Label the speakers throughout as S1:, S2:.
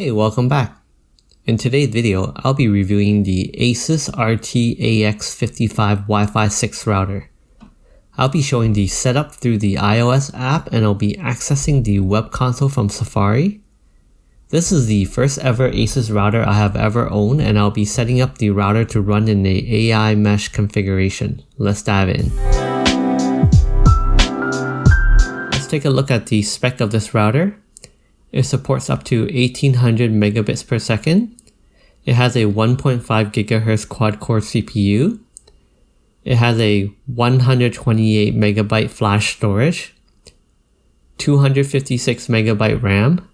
S1: Hey, welcome back. In today's video, I'll be reviewing the Asus RT-AX55 Wi-Fi 6 router. I'll be showing the setup through the iOS app and I'll be accessing the web console from Safari. This is the first ever Asus router I have ever owned and I'll be setting up the router to run in the Aimesh configuration. Let's dive in. Let's take a look at the spec of this router. It supports up to 1800 megabits per second. It has a 1.5 GHz quad-core CPU. It has a 128 megabyte flash storage, 256 megabyte RAM,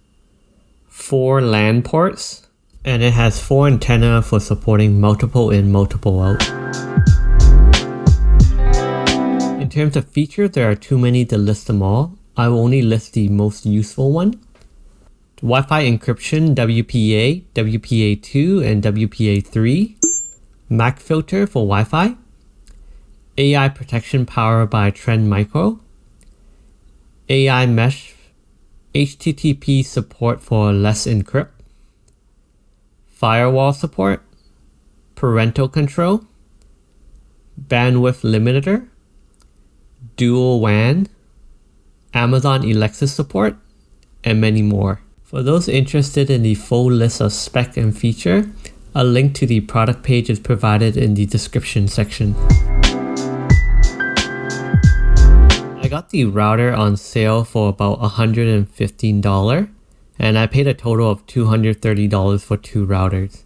S1: 4 LAN ports, and it has 4 antennas for supporting multiple in, multiple out. In terms of features, there are too many to list them all. I will only list the most useful one. Wi-Fi encryption, WPA, WPA2, and WPA3, MAC filter for Wi-Fi, AI protection powered by Trend Micro, Aimesh, HTTP support for less encrypt, firewall support, parental control, bandwidth limiter, dual WAN, Amazon Alexa support, and many more. For those interested in the full list of spec and feature, a link to the product page is provided in the description section. I got the router on sale for about $115 and I paid a total of $230 for 2 routers.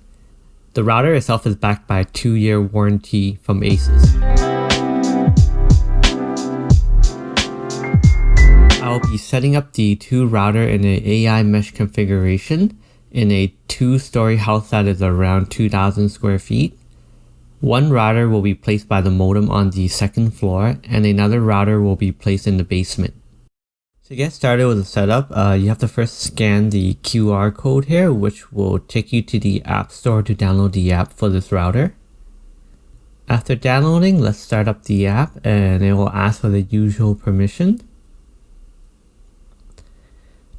S1: The router itself is backed by a 2-year warranty from Asus. I'll be setting up the 2 router in an Aimesh configuration in a 2-story house that is around 2,000 square feet. One router will be placed by the modem on the 2nd floor and another router will be placed in the basement. To get started with the setup, you have to first scan the QR code here, which will take you to the App Store to download the app for this router. After downloading, let's start up the app and it will ask for the usual permission.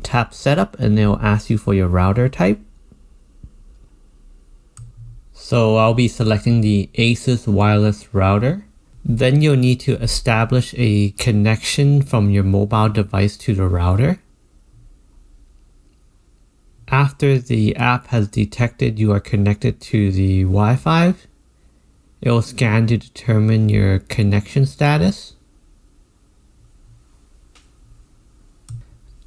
S1: Tap setup and it will ask you for your router type. So I'll be selecting the Asus wireless router. Then you'll need to establish a connection from your mobile device to the router. After the app has detected you are connected to the Wi-Fi, it will scan to determine your connection status.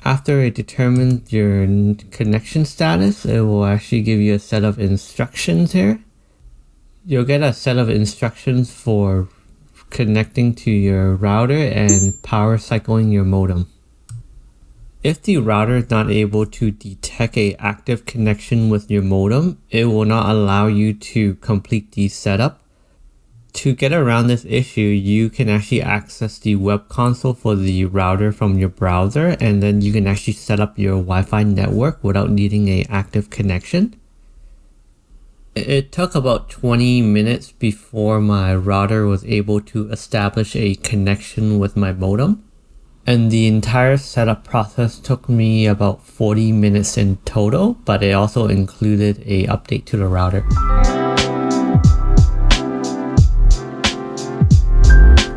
S1: After it determines your connection status, it will actually give you a set of instructions here. You'll get a set of instructions for connecting to your router and power cycling your modem. If the router is not able to detect an active connection with your modem, it will not allow you to complete the setup. To get around this issue, you can actually access the web console for the router from your browser and then you can actually set up your Wi-Fi network without needing an active connection. It took about 20 minutes before my router was able to establish a connection with my modem. And the entire setup process took me about 40 minutes in total, but it also included an update to the router.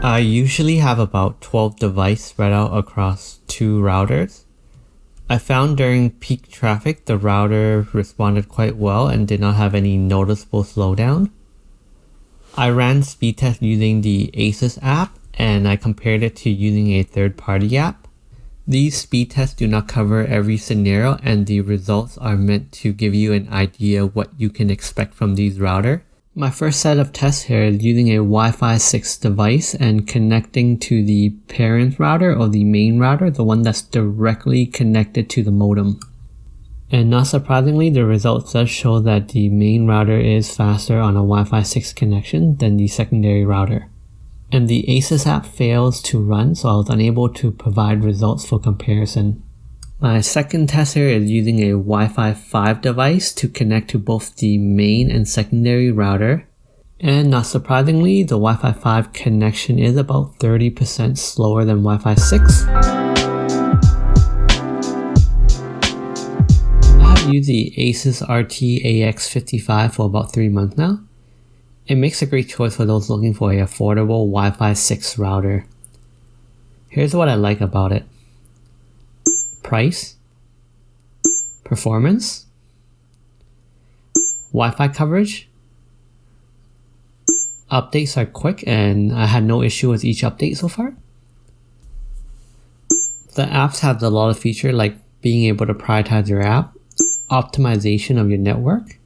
S1: I usually have about 12 devices spread out across 2 routers. I found during peak traffic the router responded quite well and did not have any noticeable slowdown. I ran speed tests using the Asus app and I compared it to using a third-party app. These speed tests do not cover every scenario and the results are meant to give you an idea what you can expect from these routers. My first set of tests here is using a Wi-Fi 6 device and connecting to the parent router or the main router, the one that's directly connected to the modem. And not surprisingly, the results does show that the main router is faster on a Wi-Fi 6 connection than the secondary router. And the Asus app fails to run, so I was unable to provide results for comparison. My second test here is using a Wi-Fi 5 device to connect to both the main and secondary router. And not surprisingly, the Wi-Fi 5 connection is about 30% slower than Wi-Fi 6. I have used the Asus RT-AX55 for about 3 months now. It makes a great choice for those looking for an affordable Wi-Fi 6 router. Here's what I like about it. Price, performance, Wi-Fi coverage. Updates are quick and I had no issue with each update so far. The apps have a lot of features like being able to prioritize your app, optimization of your network,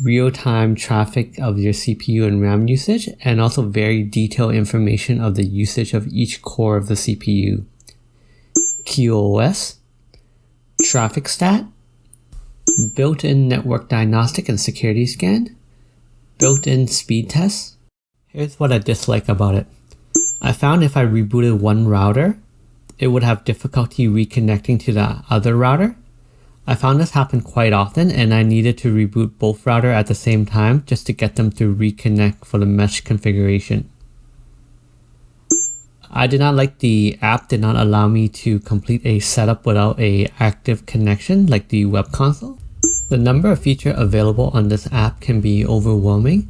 S1: real-time traffic of your CPU and RAM usage, and also very detailed information of the usage of each core of the CPU. QoS, traffic stat, built-in network diagnostic and security scan, built-in speed test. Here's what I dislike about it. I found if I rebooted one router, it would have difficulty reconnecting to the other router. I found this happen quite often and I needed to reboot both routers at the same time just to get them to reconnect for the mesh configuration. I did not like the app did not allow me to complete a setup without an active connection like the web console. The number of features available on this app can be overwhelming,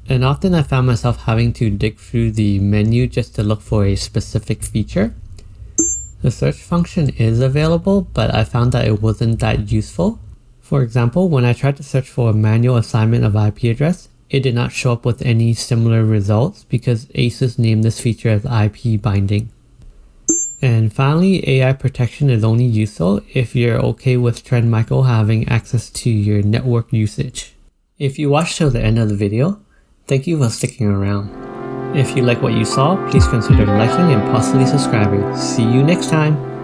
S1: and often I found myself having to dig through the menu just to look for a specific feature. The search function is available, but I found that it wasn't that useful. For example, when I tried to search for a manual assignment of IP address, it did not show up with any similar results because Asus named this feature as IP binding. And finally, AI protection is only useful if you're okay with Trend Micro having access to your network usage. If you watched till the end of the video, thank you for sticking around. If you like what you saw, please consider liking and possibly subscribing. See you next time!